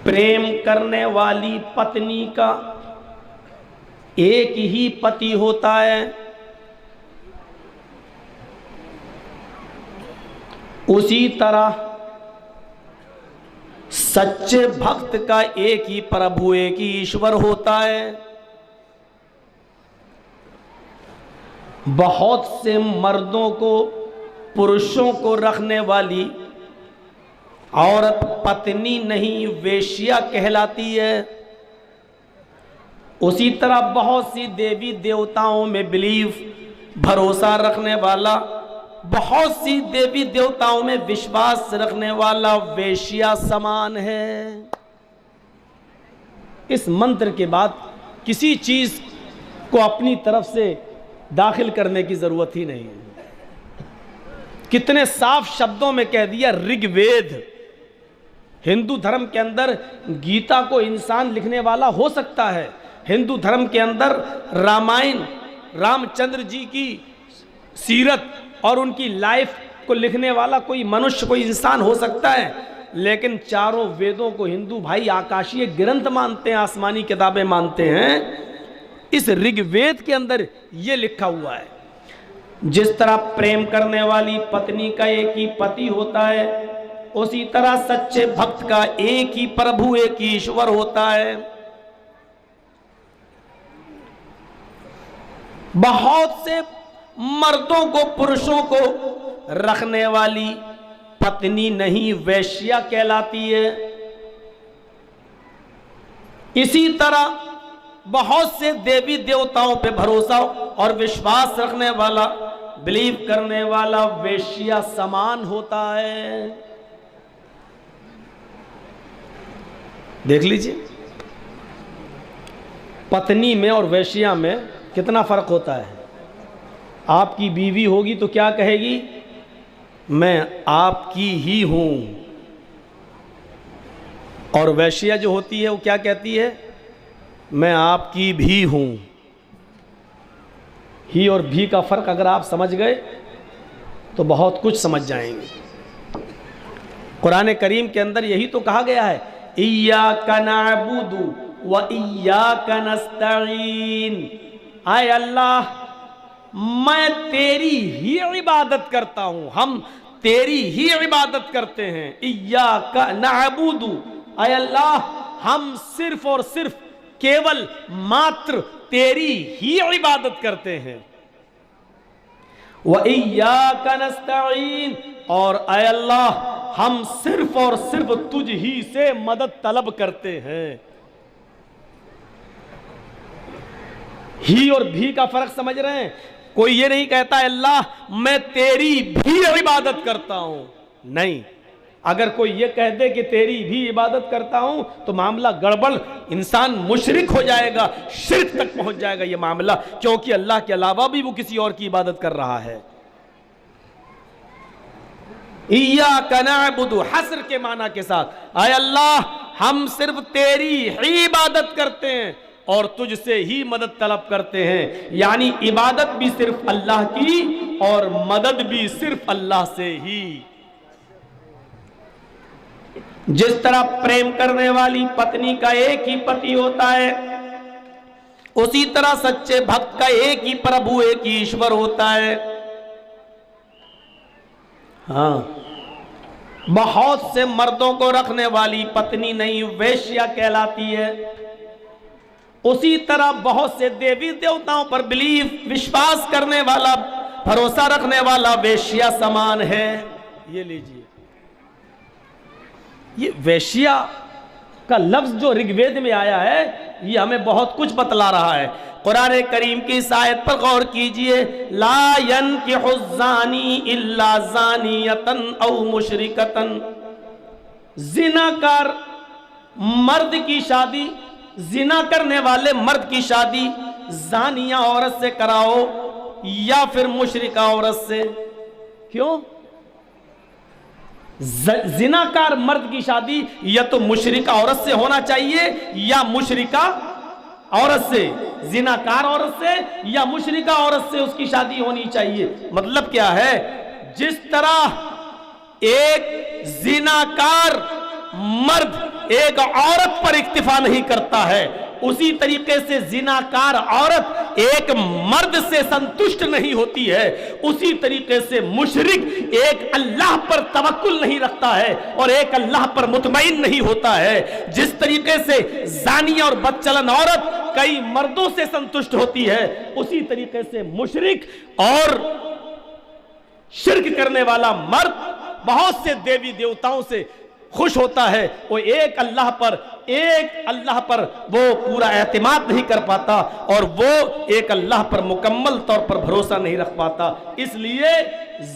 प्रेम करने वाली पत्नी का एक ही पति होता है, उसी तरह सच्चे भक्त का एक ही प्रभु, एक ही ईश्वर होता है। बहुत से मर्दों को, पुरुषों को रखने वाली औरत पत्नी नहीं वेश्या कहलाती है। उसी तरह बहुत सी देवी देवताओं में बिलीव, भरोसा रखने वाला, बहुत सी देवी देवताओं में विश्वास रखने वाला वेश्या समान है। इस मंत्र के बाद किसी चीज को अपनी तरफ से दाखिल करने की जरूरत ही नहीं है। कितने साफ शब्दों में कह दिया ऋग्वेद। हिंदू धर्म के अंदर गीता को इंसान लिखने वाला हो सकता है, हिंदू धर्म के अंदर रामायण, रामचंद्र जी की सीरत और उनकी लाइफ को लिखने वाला कोई मनुष्य, कोई इंसान हो सकता है, लेकिन चारों वेदों को हिंदू भाई आकाशीय ग्रंथ मानते हैं, आसमानी किताबें मानते हैं। इस ऋग्वेद के अंदर यह लिखा हुआ है, जिस तरह प्रेम करने वाली पत्नी का एक ही पति होता है, उसी तरह सच्चे भक्त का एक ही प्रभु, एक ही ईश्वर होता है। बहुत से मर्दों को, पुरुषों को रखने वाली पत्नी नहीं वेश्या कहलाती है। इसी तरह बहुत से देवी देवताओं पे भरोसा और विश्वास रखने वाला, बिलीव करने वाला वेश्या समान होता है। देख लीजिए पत्नी में और वेश्या में कितना फर्क होता है। आपकी बीवी होगी तो क्या कहेगी? मैं आपकी ही हूं। और वेश्या जो होती है वो क्या कहती है? मैं आपकी भी हूं। ही और भी का फर्क अगर आप समझ गए तो बहुत कुछ समझ जाएंगे। कुरान करीम के अंदर यही तो कहा गया है, इय्याका नअबुदु व इय्याका नस्तईन। आए अल्लाह, मैं तेरी ही इबादत करता हूं, हम तेरी ही इबादत करते हैं। इय्याका नअबुदु, आए अल्लाह, हम सिर्फ और सिर्फ केवल मात्र तेरी ही इबादत करते हैं। व इय्याका नस्तईन, और आए अल्लाह, हम सिर्फ और सिर्फ तुझ ही से मदद तलब करते हैं। ही और भी का फर्क समझ रहे हैं? कोई ये नहीं कहता अल्लाह मैं तेरी भी इबादत करता हूं, नहीं। अगर कोई ये कह दे कि तेरी भी इबादत करता हूं तो मामला गड़बड़, इंसान मुशरिक हो जाएगा, शिर्क तक पहुंच जाएगा ये मामला, क्योंकि अल्लाह के अलावा भी वो किसी और की इबादत कर रहा है। इय्याका नअबुदु हस्र के माना के साथ, आय अल्लाह हम सिर्फ तेरी ही इबादत करते हैं और तुझसे ही मदद तलब करते हैं। यानी इबादत भी सिर्फ अल्लाह की और मदद भी सिर्फ अल्लाह से ही। जिस तरह प्रेम करने वाली पत्नी का एक ही पति होता है, उसी तरह सच्चे भक्त का एक ही प्रभु, एक ही ईश्वर होता है। हाँ, बहुत से मर्दों को रखने वाली पत्नी नहीं वेश्या कहलाती है। उसी तरह बहुत से देवी देवताओं पर बिलीव, विश्वास करने वाला, भरोसा रखने वाला वेश्या समान है। ये लीजिए, ये वेश्या का लफ्ज जो ऋग्वेद में आया है ये हमें बहुत कुछ बतला रहा है। कुरान करीम की इस आयत पर गौर कीजिए, ला यनकिहु ज़ानी इल्ला ज़ानियतन औ मुशरिकतन। जिनाकार मर्द की शादी, जिना करने वाले मर्द की शादी जानिया औरत से कराओ या फिर मुशरिका औरत से। क्यों? जिनाकार मर्द की शादी या तो मुशरिका औरत से होना चाहिए या मुशरिका औरत से, जिनाकार औरत से या मुशरिका औरत से उसकी शादी होनी चाहिए। मतलब क्या है? जिस तरह एक जिनाकार मर्द एक औरत पर इक्तिफा नहीं करता है, उसी तरीके से जिनाकार औरत एक मर्द से संतुष्ट नहीं होती है, उसी तरीके से मुशरिक एक अल्लाह पर तवक्कुल नहीं रखता है और एक अल्लाह पर मुतमईन नहीं होता है। जिस तरीके से जानिया और बदचलन औरत कई मर्दों से संतुष्ट होती है, उसी तरीके से मुशरिक और शिर्क करने वाला मर्द बहुत से देवी देवताओं से खुश होता है। वो एक अल्लाह पर वो पूरा एतमाद नहीं कर पाता और वो एक अल्लाह पर मुकम्मल तौर पर भरोसा नहीं रख पाता। इसलिए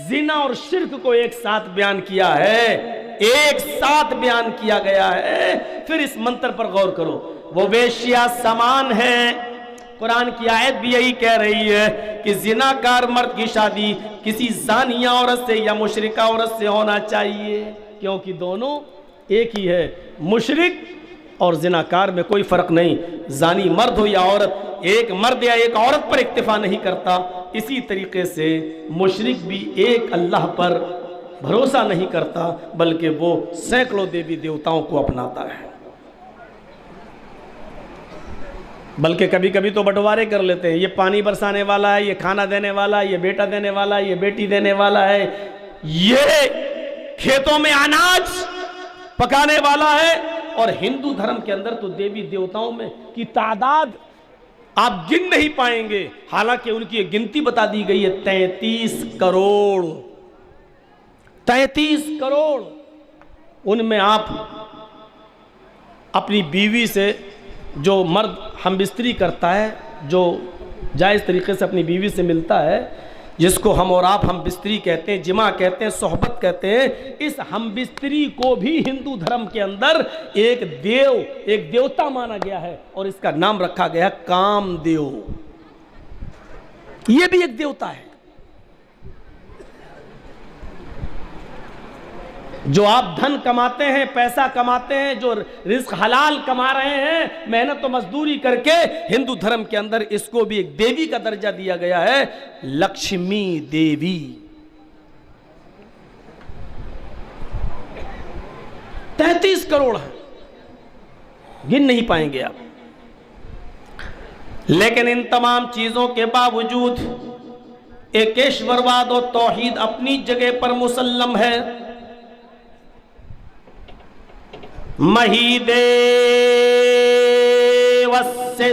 जिना और शिर्क को एक साथ बयान किया है, एक साथ बयान किया गया है। फिर इस मंत्र पर गौर करो, वो वेश्या समान है। कुरान की आयत भी यही कह रही है कि जिनाकार मर्द की शादी किसी जानिया औरत से या मुशरिका औरत से होना चाहिए, क्योंकि दोनों एक ही है। मुशरिक और जिनाकार में कोई फर्क नहीं, जानी मर्द हो या औरत, एक मर्द या एक औरत पर इक्तिफा नहीं करता। इसी तरीके से मुशरिक भी एक अल्लाह पर भरोसा नहीं करता, बल्कि वो सैकड़ों देवी देवताओं को अपनाता है। बल्कि कभी कभी तो बंटवारे कर लेते हैं, ये पानी बरसाने वाला है, ये खाना देने वाला है, ये बेटा देने वाला है, ये बेटी देने वाला है, ये खेतों में अनाज पकाने वाला है। और हिंदू धर्म के अंदर तो देवी देवताओं में की तादाद आप गिन नहीं पाएंगे, हालांकि उनकी गिनती बता दी गई है 33 करोड़। 33 करोड़। उनमें आप अपनी बीवी से, जो मर्द हमबिस्तरी करता है, जो जायज़ तरीके से अपनी बीवी से मिलता है, जिसको हम और आप हमबिस्तरी कहते हैं, जिमा कहते हैं, सोहबत कहते हैं, इस हमबिस्तरी को भी हिंदू धर्म के अंदर एक देवता माना गया है और इसका नाम रखा गया है कामदेव। ये भी एक देवता है। जो आप धन कमाते हैं, पैसा कमाते हैं, जो रिस्क हलाल कमा रहे हैं मेहनत तो मजदूरी करके, हिंदू धर्म के अंदर इसको भी एक देवी का दर्जा दिया गया है, लक्ष्मी देवी। तैंतीस करोड़ है, गिन नहीं पाएंगे आप। लेकिन इन तमाम चीजों के बावजूद एकेश्वरवाद और तौहीद अपनी जगह पर मुसल्लम है। महीदेवस्य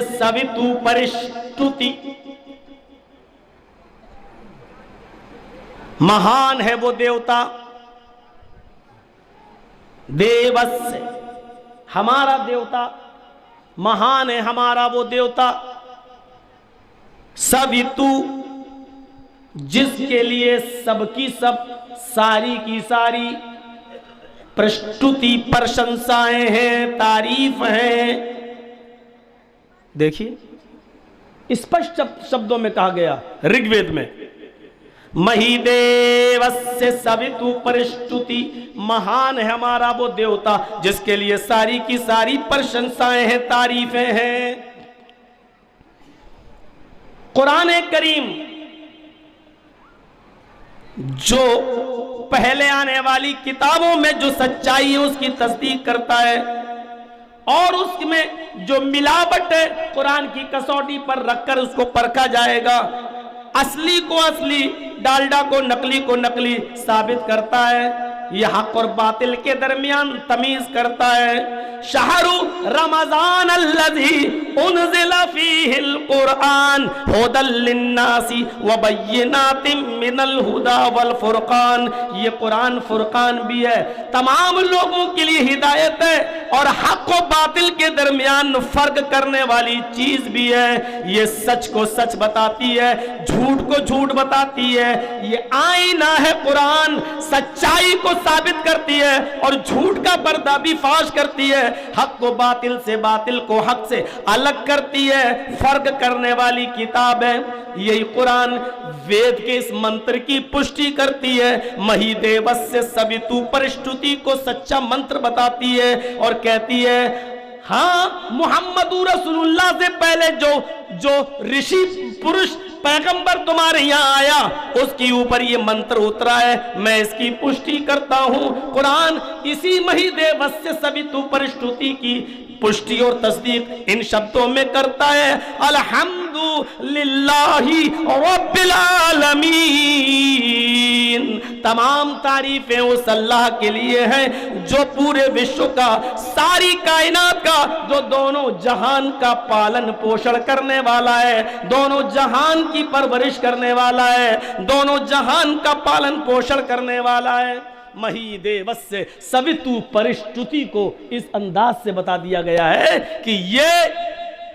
सवितु परिष्टुति, महान है वो देवता। देवस्य, हमारा देवता, महान है हमारा वो देवता। सवितु, जिसके लिए सबकी सब, सारी की सारी प्रस्तुति प्रशंसाएं हैं, तारीफ हैं। देखिए स्पष्ट शब्दों में कहा गया ऋग्वेद में, महीदेवस्य सवितु प्रस्तुति, महान है हमारा वो देवता जिसके लिए सारी की सारी प्रशंसाएं हैं, तारीफें हैं। कुरान करीम जो पहले आने वाली किताबों में जो सच्चाई है उसकी तस्दीक करता है, और उसमें जो मिलावट है कुरान की कसौटी पर रखकर उसको परखा जाएगा। असली को असली, डालडा को नकली साबित करता है। यह हक और बातिल के दरमियान तमीज करता है। शहरु रमजान अल्लज़ी उनज़िला फ़ीहिल कुरआन हुदल लिन्नासी व बय्यिनातिम मिनल हुदा वल फुरकान। ये कुरान फुरकान भी है, तमाम लोगों के लिए हिदायत है और हक और बातिल के दरमियान फर्क करने वाली चीज भी है। ये सच को सच बताती है, झूठ को झूठ बताती है। ये आईना है कुरान, सच्चाई को साबित करती है और झूठ का पर्दा भी फाश करती है। हक को बातिल से, बातिल को हक से अलग करती है, फर्क करने वाली किताब है। यही कुरान वेद के इस मंत्र की पुष्टि करती है। महीदेवस्य सवितु परिष्टुति को सच्चा मंत्र बताती है और कहती है हाँ, मुहम्मदुर रसूलुल्लाह से पहले जो ऋषि पुरुष पैगंबर तुम्हारे यहाँ आया उसके ऊपर ये मंत्र उतरा है, मैं इसकी पुष्टि करता हूं। कुरान इसी महीदे वस्य सवितु परिष्टुति की पुष्टि और तस्दीक इन शब्दों में करता है, अल्हम्दुलिल्लाहि रब्बिल आलमीन। तमाम तारीफें उस अल्लाह के लिए हैं जो पूरे विश्व का, सारी कायनात का, जो दोनों जहान का पालन पोषण करने वाला है, दोनों जहान की परवरिश करने वाला है, दोनों जहान का पालन पोषण करने वाला है। महीदे वस्य सवितु परिष्टुति को इस अंदाज से बता दिया गया है कि ये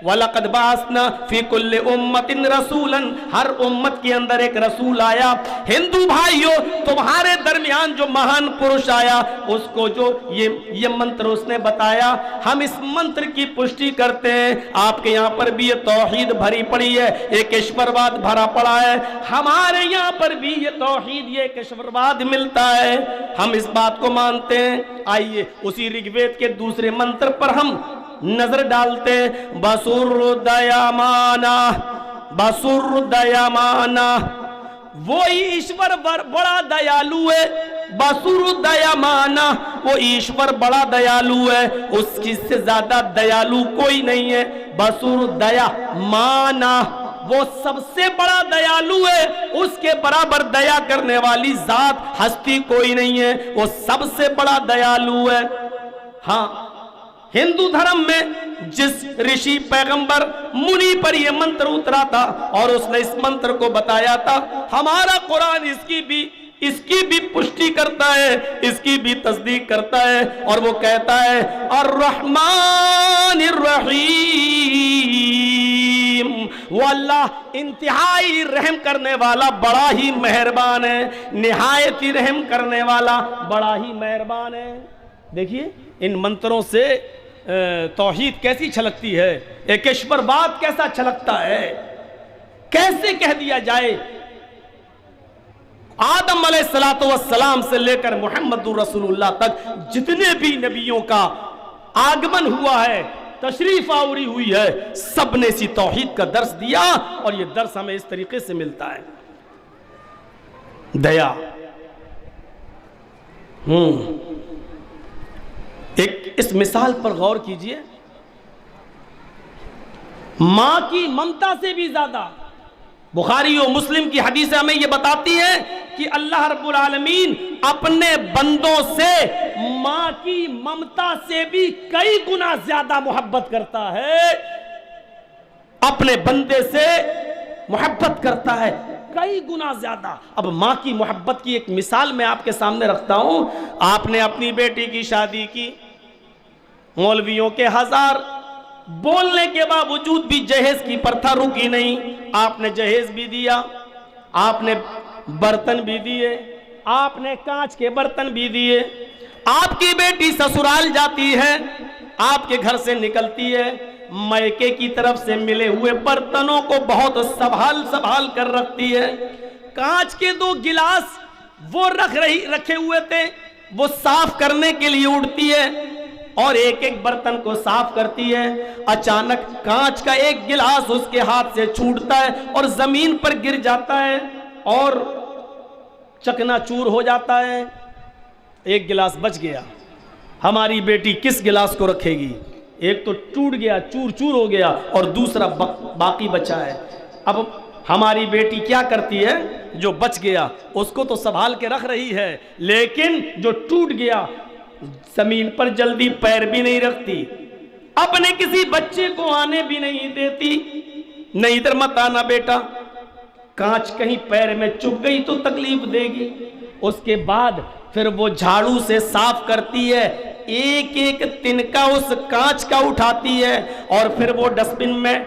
वलक़द बाअसना फी कुल्लि उम्मतिन रसूलन, हर उम्मत के अंदर एक रसूल आया। हिंदू भाइयों, तुम्हारे दरमियान जो महान पुरुष आया उसको जो ये मंत्र उसने बताया, हम इस मंत्र की पुष्टि करते हैं। आपके यहाँ पर भी ये तौहीद भरी पड़ी है, एक ईश्वरवाद भरा पड़ा है, हमारे यहाँ पर भी ये तौहीद, ये एक ईश्वरवाद मिलता है, हम इस बात को मानते हैं। आइए उसी ऋग्वेद के दूसरे मंत्र पर हम नजर डालते। बसुरदयामाना, बसुरदयामाना, वो ईश्वर बड़ा दयालु है। बसुरदयामाना, वो ईश्वर बड़ा दयालु है, उसकी से ज्यादा दयालु कोई नहीं है। बसुरदयामाना, वो सबसे बड़ा दयालु है, उसके बराबर दया करने वाली जात हस्ती कोई नहीं है, वो सबसे बड़ा दयालु है। हाँ, हिंदू धर्म में जिस ऋषि पैगंबर मुनि पर यह मंत्र उतरा था और उसने इस मंत्र को बताया था, हमारा कुरान इसकी भी पुष्टि करता है, इसकी भी तस्दीक करता है, और वो कहता है अर्रहमानिर रहीम, वो अल्लाह इंतहाई रहम करने वाला बड़ा ही मेहरबान है, निहायत ही रहम करने वाला बड़ा ही मेहरबान है। देखिए इन मंत्रों से तौहीद कैसी छलकती है, एक ईश्वरवाद कैसा छलकता है, कैसे कह दिया जाए आदम अलैहिस्सलातु वस्सलाम से लेकर मुहम्मदुर रसूलुल्लाह तक जितने भी नबियों का आगमन हुआ है, तशरीफ आवरी हुई है, सब ने इसी तौहीद का दर्स दिया, और ये दर्स हमें इस तरीके से मिलता है। दया, एक इस मिसाल पर गौर कीजिए, मां की ममता से भी ज्यादा, बुखारी और मुस्लिम की हदीसें हमें यह बताती हैं कि अल्लाह रब्बुल आलमीन अपने बंदों से मां की ममता से भी कई गुना ज्यादा मोहब्बत करता है, अपने बंदे से मोहब्बत करता है कई गुना ज्यादा। अब मां की मोहब्बत की एक मिसाल मैं आपके सामने रखता हूं। आपने अपनी बेटी की शादी की, मौलवियों के हजार बोलने के बावजूद भी जहेज की प्रथा रुकी नहीं, आपने जहेज भी दिया, आपने बर्तन भी दिए, आपने कांच के बर्तन भी दिए। आपकी बेटी ससुराल जाती है, आपके घर से निकलती है, मैके की तरफ से मिले हुए बर्तनों को बहुत संभाल कर रखती है। कांच के 2 गिलास वो रखे हुए थे, वो साफ करने के लिए उठती है और एक एक बर्तन को साफ करती है। अचानक कांच का एक गिलास उसके हाथ से छूटता है और जमीन पर गिर जाता है और चकनाचूर हो जाता है। एक गिलास बच गया, हमारी बेटी किस गिलास को रखेगी? एक तो टूट गया, चूर चूर हो गया, और दूसरा बाकी बचा है। अब हमारी बेटी क्या करती है? जो बच गया उसको तो संभाल के रख रही है, लेकिन जो टूट गया जमीन पर जल्दी पैर भी नहीं रखती, अपने किसी बच्चे को आने भी नहीं देती। नहीं, इधर मत आना बेटा, कांच कहीं पैर में चुभ गई तो तकलीफ देगी। उसके बाद फिर वो झाड़ू से साफ करती है, एक एक तिनका उस कांच का उठाती है और फिर वो डस्टबिन में,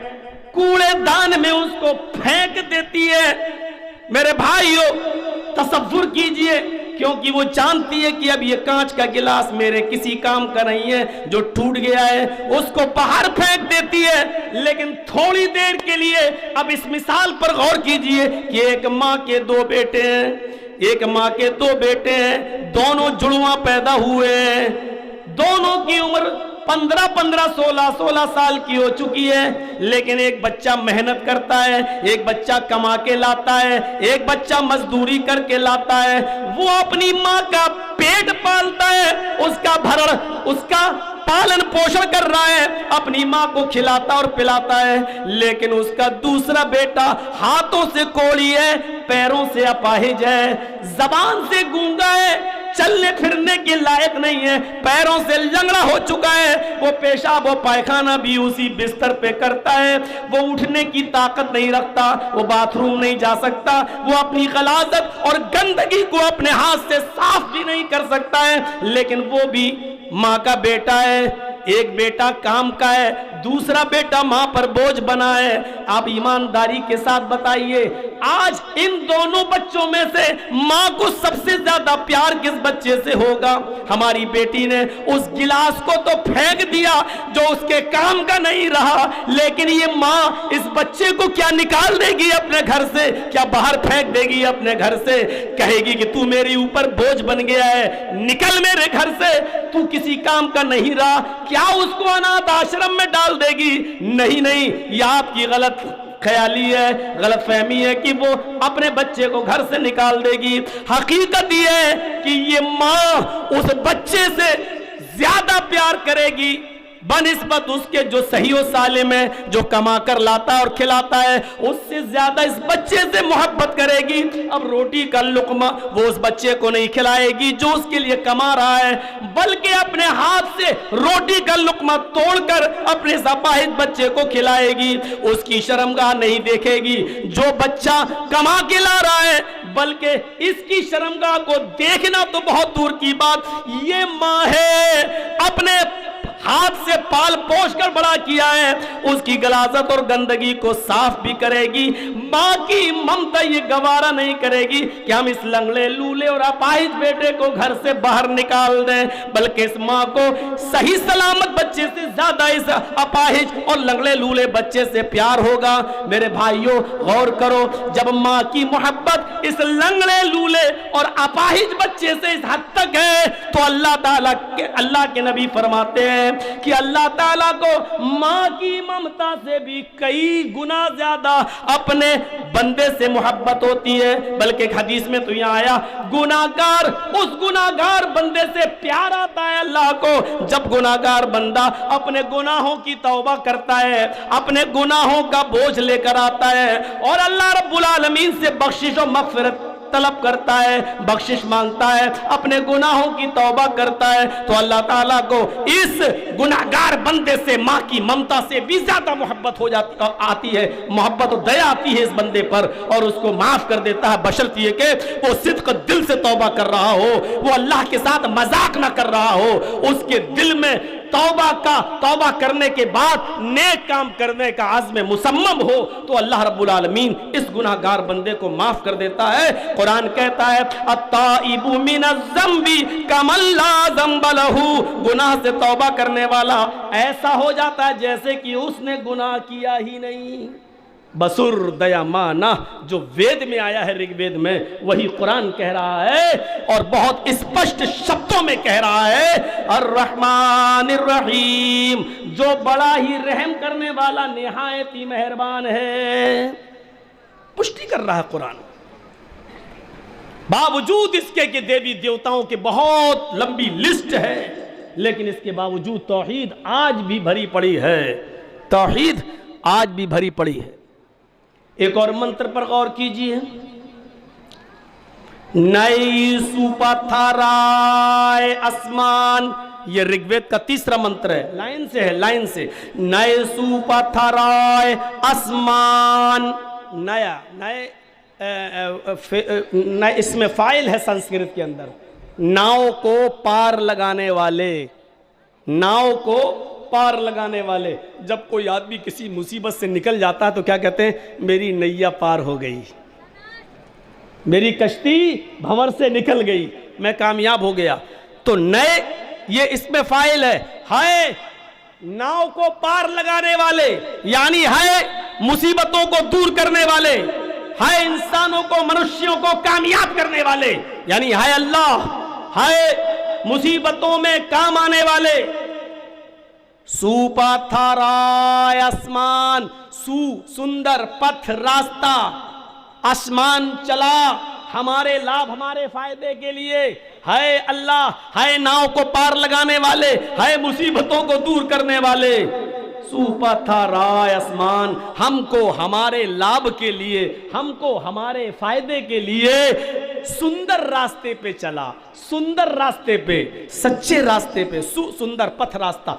कूड़ेदान में उसको फेंक देती है। मेरे भाइयों तसव्वुर कीजिए, क्योंकि वो जानती है कि अब ये कांच का गिलास मेरे किसी काम का नहीं है, जो टूट गया है उसको बाहर फेंक देती है। लेकिन थोड़ी देर के लिए अब इस मिसाल पर गौर कीजिए कि एक माँ के 2 बेटे हैं, एक माँ के 2 बेटे हैं, दोनों जुड़वा पैदा हुए हैं, दोनों की उम्र 15-15, 16-16 साल की हो चुकी है, लेकिन एक बच्चा मेहनत करता है, एक बच्चा कमा के लाता है, एक बच्चा मजदूरी करके लाता है, वो अपनी माँ का पेट पालता है, उसका भरण, उसका पालन पोषण कर रहा है, अपनी माँ को खिलाता और पिलाता है। लेकिन उसका दूसरा बेटा हाथों से कोढ़ी है, पैरों से अपाहिज है, जबान से गूंगा है, चलने फिरने के लायक नहीं है, पैरों से लंगड़ा हो चुका है, वो पेशाब वो पायखाना भी उसी बिस्तर पे करता है, वो उठने की ताकत नहीं रखता, वो बाथरूम नहीं जा सकता, वो अपनी गलाजत और गंदगी को अपने हाथ से साफ भी नहीं कर सकता है। लेकिन वो भी माँ का बेटा है, एक बेटा काम का है, दूसरा बेटा माँ पर बोझ बना है। आप ईमानदारी के साथ बताइए, आज इन दोनों बच्चों में से माँ को सबसे ज्यादा प्यार किस बच्चे से होगा? हमारी बेटी ने उस गिलास को तो फेंक दिया जो उसके काम का नहीं रहा, लेकिन ये माँ इस बच्चे को क्या निकाल देगी अपने घर से? क्या बाहर फेंक देगी अपने घर से? कहेगी कि तू मेरे ऊपर बोझ बन गया है, निकल मेरे घर से, तू किसी काम का नहीं रहा। क्या उसको अनाथ आश्रम में डाल देगी? नहीं नहीं, यह आपकी गलत ख्याली है, गलत फहमी है कि वो अपने बच्चे को घर से निकाल देगी। हकीकत यह है कि ये माँ उस बच्चे से ज्यादा प्यार करेगी बनिस्बत उसके जो सही और सालिम है, जो कमा कर लाता है और खिलाता है, उससे ज्यादा इस बच्चे से मोहब्बत करेगी। अब रोटी का लुकमा वो उस बच्चे को नहीं खिलाएगी जो उसके लिए कमा रहा है, बल्कि अपने हाथ से रोटी का लुकमा तोड़कर अपने अपाहिज बच्चे को खिलाएगी। उसकी शर्मगाह नहीं देखेगी जो बच्चा कमा के ला रहा है, बल्कि इसकी शर्मगाह को देखना तो बहुत दूर की बात, ये माँ है अपने हाथ से पाल पोष कर बड़ा किया है, उसकी गलाजत और गंदगी को साफ भी करेगी। माँ की ममता ये गवारा नहीं करेगी कि हम इस लंगड़े लूले और अपाहिज बेटे को घर से बाहर निकाल दें, बल्कि इस माँ को सही सलामत बच्चे से ज्यादा इस अपाहिज और लंगड़े लूले बच्चे से प्यार होगा। मेरे भाइयों गौर करो, जब माँ की मोहब्बत इस लंगड़े लूले और अपाहिज बच्चे से इस हद तक है, तो अल्लाह के नबी फरमाते हैं कि अल्लाह ताला को माँ की ममता से भी कई गुना ज्यादा अपने बंदे से मोहब्बत होती है। बल्कि हदीस में तो यहाँ आया, गुनाहगार उस गुनाहगार बंदे से प्यार आता है अल्लाह को जब गुनाहगार बंदा अपने गुनाहों की तौबा करता है, अपने गुनाहों का बोझ लेकर आता है और अल्लाह रब्बुल आलमीन से बख्शिश और मगफिरत तलब करता है, बख्शिश मांगता है, अपने गुनाहों की तौबा करता है, तो अल्लाह ताला को इस गुनाहगार बंदे से माँ की ममता से भी ज्यादा मोहब्बत हो जाती आती है, मोहब्बत और दया आती है इस बंदे पर और उसको माफ कर देता है, बशर्ते कि वो सिद्क दिल से तौबा कर रहा हो, वो अल्लाह के साथ मजाक ना कर रहा हो, उसके दिल में तौबा करने के बाद नेक काम करने का आज़्म मुसम्मम हो, तो अल्लाह रब्बुल आलमीन इस गुनाहगार बंदे को माफ कर देता है। कुरान कहता है, अत्ताइबु मिनज़्ज़म्बि कमन ला ज़म्ब लहू, गुनाह से तौबा करने वाला ऐसा हो जाता है जैसे कि उसने गुनाह किया ही नहीं। बसुर दयामाना जो वेद में आया है, ऋग्वेद में, वही कुरान कह रहा है और बहुत स्पष्ट शब्दों में कह रहा है, अर्रहमानिर रहीम, जो बड़ा ही रहम करने वाला निहायत ही मेहरबान है। पुष्टि कर रहा है कुरान, बावजूद इसके कि देवी देवताओं के बहुत लंबी लिस्ट है, लेकिन इसके बावजूद तौहीद आज भी भरी पड़ी है, तौहीद आज भी भरी पड़ी है। एक और मंत्र पर गौर कीजिए, नई सुपथराय आसमान, ये ऋग्वेद का तीसरा मंत्र है, लाइन से है, लाइन से, नए सुपथराय आसमान, नया, नए इसमें फाइल है संस्कृत के अंदर, नाव को पार लगाने वाले, नाव को पार लगाने वाले। जब कोई आदमी किसी मुसीबत से निकल जाता है तो क्या कहते हैं, मेरी नैया पार हो गई, मेरी कश्ती भंवर से निकल गई, मैं कामयाब हो गया। तो नए, ये इसमें फाइल है नाव को पार लगाने वाले, यानी है मुसीबतों को दूर करने वाले, है इंसानों को, मनुष्यों को कामयाब करने वाले, यानी है अल्लाह, है मुसीबतों में काम आने वाले। सुपथराय आसमान, सुंदर पथ रास्ता, आसमान चला हमारे लाभ हमारे फायदे के लिए है। अल्लाह है नाव को पार लगाने वाले, है मुसीबतों को दूर करने वाले। सुपथराय आसमान, हमको हमारे लाभ के लिए, हमको हमारे फायदे के लिए सुंदर रास्ते पे चला, सुंदर रास्ते पे, सच्चे रास्ते पे, सुंदर पथ रास्ता,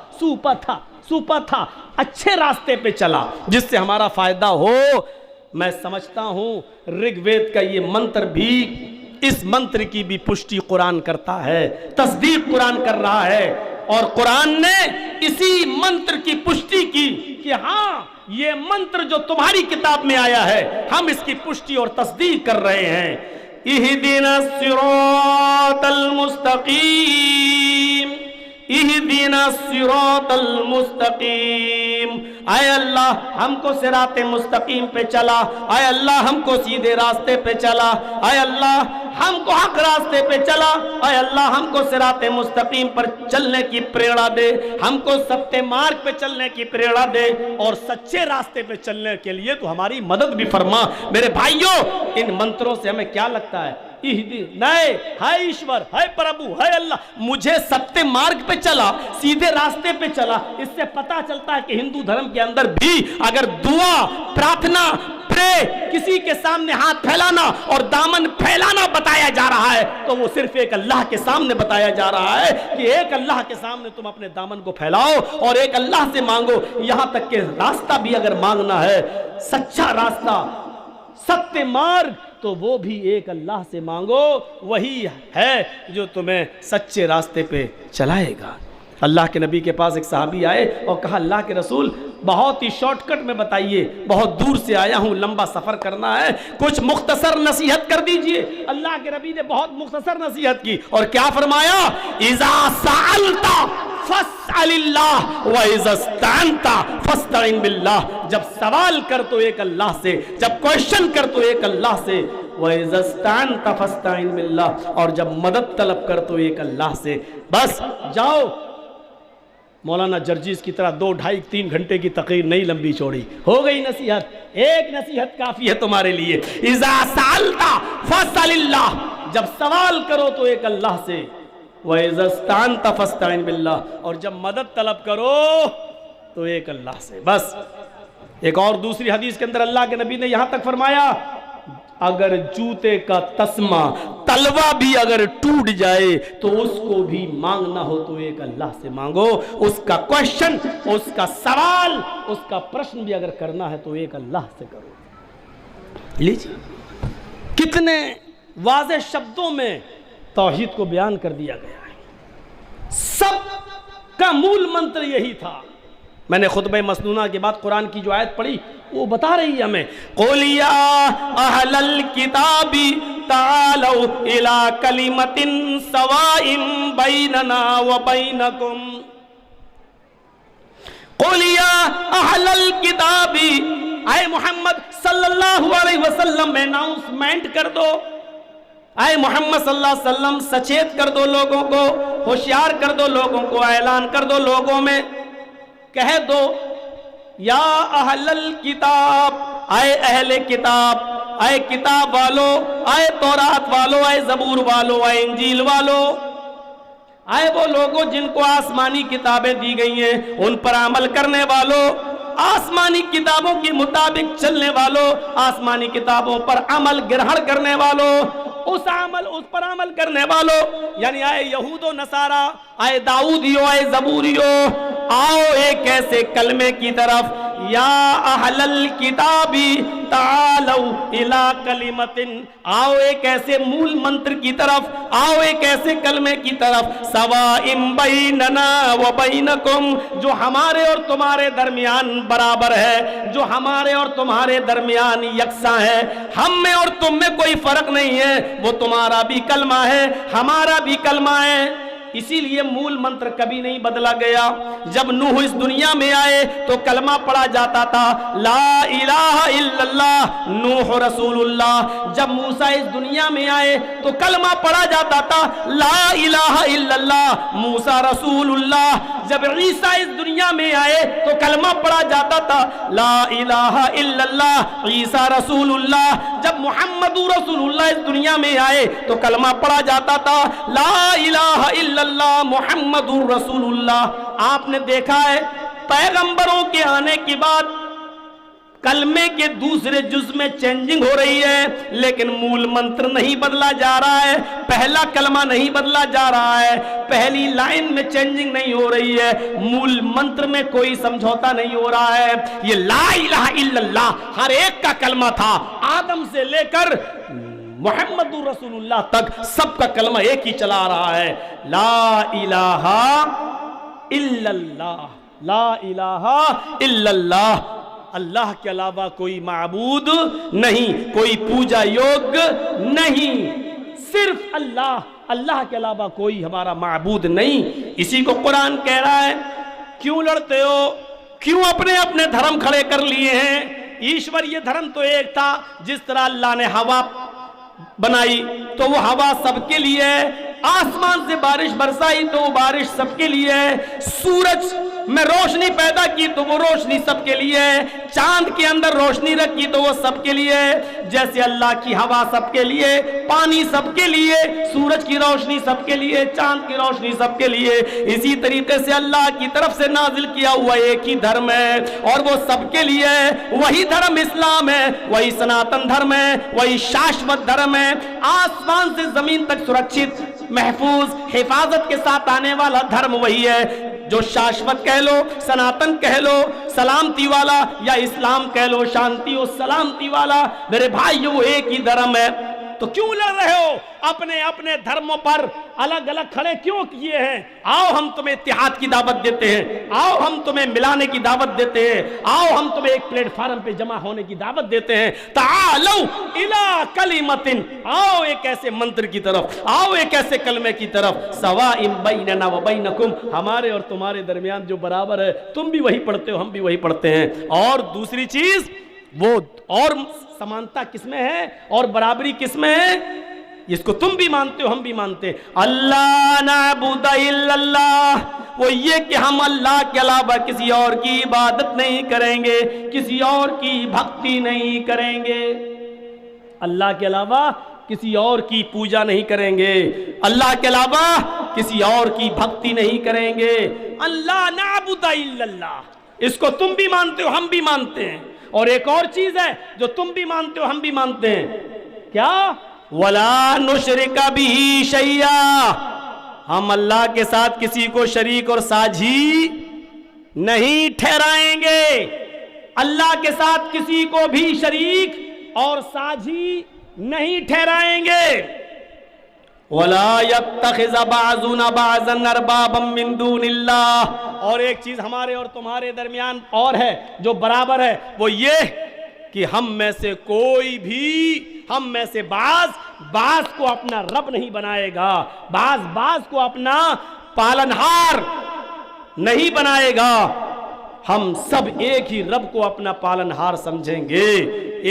सुपथा अच्छे रास्ते पे चला जिससे हमारा फायदा हो। मैं समझता हूं ऋग्वेद का ये मंत्र भी, इस मंत्र की भी पुष्टि कुरान करता है, तस्दीक कुरान कर रहा है। और कुरान ने इसी मंत्र की पुष्टि की कि हाँ ये मंत्र जो तुम्हारी किताब में आया है, हम इसकी पुष्टि और तस्दीक कर रहे हैं। इहदिनस सिरातल मुस्तकीम, इहदिनस सिरातल मुस्तकीम। आए अल्लाह हमको सिराते मुस्तकीम पे चला, आए अल्लाह हमको सीधे रास्ते पे चला, आए अल्लाह हमको हक रास्ते पे चला, आए अल्लाह हमको सिराते मुस्तकीम पर चलने की प्रेरणा दे, हमको सत्य मार्ग पे चलने की प्रेरणा दे और सच्चे रास्ते पे चलने के लिए तो हमारी मदद भी फरमा। मेरे भाइयों, इन मंत्रों से हमें क्या लगता है? नहीं, है ईश्वर, है प्रभु, है अल्लाह, मुझे सत्य मार्ग पे चला, सीधे रास्ते पे चला। इससे पता चलता है कि हिंदू धर्म के अंदर भी अगर दुआ, प्रार्थना, प्रे, किसी के सामने हाथ फैलाना और दामन फैलाना बताया जा रहा है तो वो सिर्फ एक अल्लाह के सामने बताया जा रहा है कि एक अल्लाह के सामने तुम अपने दामन को फैलाओ और एक अल्लाह से मांगो। यहां तक के रास्ता भी अगर मांगना है, सच्चा रास्ता, सत्य मार्ग, तो वो भी एक अल्लाह से मांगो, वही है जो तुम्हें सच्चे रास्ते पे चलाएगा। अल्लाह के नबी के पास एक सहाबी आए और कहा, अल्लाह के रसूल बहुत ही शॉर्टकट में बताइए, बहुत दूर से आया हूं, लंबा सफर करना है, कुछ मुख्तसर नसीहत कर दीजिए। अल्लाह के नबी ने बहुत मुख्तसर नसीहत की और क्या फरमाया? इज़ा सअलता फस्अलिल्लाह व इज़ा इस्तअनता फस्तईन बिल्लाह। जब सवाल कर तो एक अल्लाह से, जब क्वेश्चन कर तो एक अल्लाह से, व इज़ा इस्तअनता फस्तईन बिल्लाह, और जब मदद तलब कर तो एक अल्लाह से। बस जाओ, मौलाना जर्जीस की तरह 2, 2.5, 3 घंटे की तकरीर नहीं लंबी चौड़ी, हो गई नसीहत, एक नसीहत काफी है तुम्हारे लिए। इज़ा सअलता फस्अलिल्लाह, जब सवाल करो तो एक अल्लाह से, व इज़ा इस्तअनता फस्तईन बिल्लाह, और जब मदद तलब करो तो एक अल्लाह से। बस एक और दूसरी हदीस के अंदर अल्लाह के नबी ने यहां तक फरमाया, अगर जूते का तस्मा, तलवा भी अगर टूट जाए तो उसको भी मांगना हो तो एक अल्लाह से मांगो। उसका क्वेश्चन, उसका सवाल, उसका प्रश्न भी अगर करना है तो एक अल्लाह से करो। लीजिए कितने वाज़ेह शब्दों में तौहीद को बयान कर दिया गया है। सब का मूल मंत्र यही था। मैंने खुतबे मसनूना के बाद कुरान की जो आयत पढ़ी वो बता रही है हमें, क़ुल या अहलल किताबी तालौ इला कलिमतिन सवाइन बैनना व बैनकुम। क़ुल या अहलल किताबी, आए मोहम्मद सल्लल्लाहु अलैहि वसल्लम अनाउंसमेंट कर दो, आए मोहम्मद सल्लल्लाहु अलैहि वसल्लम सचेत कर दो लोगों को, होशियार कर दो लोगों को, ऐलान कर दो लोगों में, कह दो, या अहलल किताब, आए अहले किताब, आए किताब वालों, आए तौरात वालों, आए ज़बूर वालों, आए इंजील वालों, आए वो लोगों जिनको आसमानी किताबें दी गई हैं, उन पर अमल करने वालों, आसमानी किताबों के मुताबिक चलने वालों, आसमानी किताबों पर अमल ग्रहण करने वालों, उस पर अमल करने वालों, यानी आए यहूदो नसारा, आए दाऊदियो, आए ज़बूरियो, आओ एक ऐसे कलमे की तरफ, या अहलल किताबी तालौ इला कलिमतिन, आओ एक ऐसे मूल मंत्र की तरफ, आओ एक ऐसे कलमे की तरफ, सवाइम बैनना व बैनकुम, जो हमारे और तुम्हारे दरमियान बराबर है, जो हमारे और तुम्हारे दरमियान यकसा है, हम में और तुम में कोई फर्क नहीं है, वो तुम्हारा भी कलमा है, हमारा भी कलमा है। इसीलिए मूल मंत्र कभी नहीं बदला गया। जब नूह इस दुनिया में आए तो कलमा पढ़ा जाता था, ला इलाहा इल्लल्लाह नूह रसूलुल्लाह। जब मूसा इस दुनिया में आए तो कलमा पढ़ा जाता था, ला इलाहा इल्लल्लाह मूसा रसूलुल्लाह। जब ईसा इस दुनिया में आए तो कलमा पढ़ा जाता था, ला इलाहा इल्लल्लाह ईसा रसूलुल्लाह। जब मुहम्मदुर रसूलुल्लाह इस दुनिया में आए तो कलमा पढ़ा जाता था, ला इलाहा इल्लल्लाह मुहम्मदुर रसूलुल्लाह। आपने देखा है पैगंबरों के आने के बाद कलमे के दूसरे जुज में चेंजिंग हो रही है, लेकिन मूल मंत्र नहीं बदला जा रहा है, पहला कलमा नहीं बदला जा रहा है, पहली लाइन में चेंजिंग नहीं हो रही है, मूल मंत्र में कोई समझौता नहीं हो रहा है। ये ला इलाहा इल्लल्लाह हर एक का कलमा था, आदम से लेकर मुहम्मदुर रसूलुल्लाह तक सबका कलमा एक ही चला रहा है, ला इलाहा इल्लल्लाह, ला इलाहा इल्लल्लाह। अल्लाह के अलावा कोई माबूद नहीं, कोई पूजा योग्य नहीं, सिर्फ अल्लाह, अल्लाह के अलावा कोई हमारा माबूद नहीं। इसी को कुरान कह रहा है, क्यों लड़ते हो, क्यों अपने अपने धर्म खड़े कर लिए हैं। ईश्वरीय धर्म तो एक था, जिस तरह अल्लाह ने हवा बनाई तो वो हवा सबके लिए है, आसमान से बारिश बरसाई तो वो बारिश सबके लिए है, सूरज में रोशनी पैदा की तो वो रोशनी सबके लिए है, चांद के अंदर रोशनी रखी तो वो सबके लिए है। जैसे अल्लाह की हवा सबके लिए, पानी सबके लिए, सूरज की रोशनी सबके लिए, चांद की रोशनी सबके लिए, इसी तरीके से अल्लाह की तरफ से नाजिल किया हुआ एक ही धर्म है और वो सबके लिए है। वही धर्म इस्लाम है, वही सनातन धर्म है, वही शाश्वत धर्म है, आसमान से जमीन तक सुरक्षित महफूज हिफाजत के साथ आने वाला धर्म वही है। जो शाश्वत कह लो, सनातन कह लो, सलामती वाला, या इस्लाम कह लो शांति और सलामती वाला, मेरे भाई वो एक ही धर्म है। तो क्यों लड़ रहे हो, अपने अपने धर्मों पर अलग अलग खड़े क्यों किए हैं। आओ हम तुम्हें इत्तेहाद की दावत देते हैं, आओ हम तुम्हें मिलाने की दावत देते हैं, आओ हम तुम्हें एक प्लेटफार्म पे जमा होने की दावत देते हैं। तालौ इला कलिमतिन, आओ एक ऐसे मंत्र की तरफ, आओ एक ऐसे कलमे की तरफ, सवाइम बैनना व बैनकुम, हमारे और तुम्हारे दरमियान जो बराबर है, तुम भी वही पढ़ते हो हम भी वही पढ़ते हैं। और दूसरी चीज वो और समानता किसमें है और बराबरी किसमें है, इसको तुम भी मानते हो हम भी मानते हैं। अल्लाह नाबुदा इल्लल्लाह, वो ये कि हम अल्लाह के अलावा किसी और की इबादत नहीं करेंगे, किसी और की भक्ति नहीं करेंगे, अल्लाह के अलावा किसी और की पूजा नहीं करेंगे, अल्लाह के अलावा किसी और की भक्ति नहीं करेंगे। अल्लाह नाबुदा इल्लल्लाह, इसको तुम भी मानते हो हम भी मानते हैं। और एक और चीज है जो तुम भी मानते हो हम भी मानते हैं, क्या, वला नुशरिका बिही शैया, हम अल्लाह के साथ किसी को शरीक और साझी नहीं ठहराएंगे, अल्लाह के साथ किसी को भी शरीक और साझी नहीं ठहराएंगे। वला यत्तखिज़ बाज़ुना बाज़न अरबाबम मिन दूनिल्लाह, और एक चीज हमारे और तुम्हारे दरमियान और है जो बराबर है, वो ये कि हम में से कोई भी, हम में से बाज को अपना रब नहीं बनाएगा, बाज को अपना पालनहार नहीं बनाएगा। हम सब एक ही रब को अपना पालनहार समझेंगे,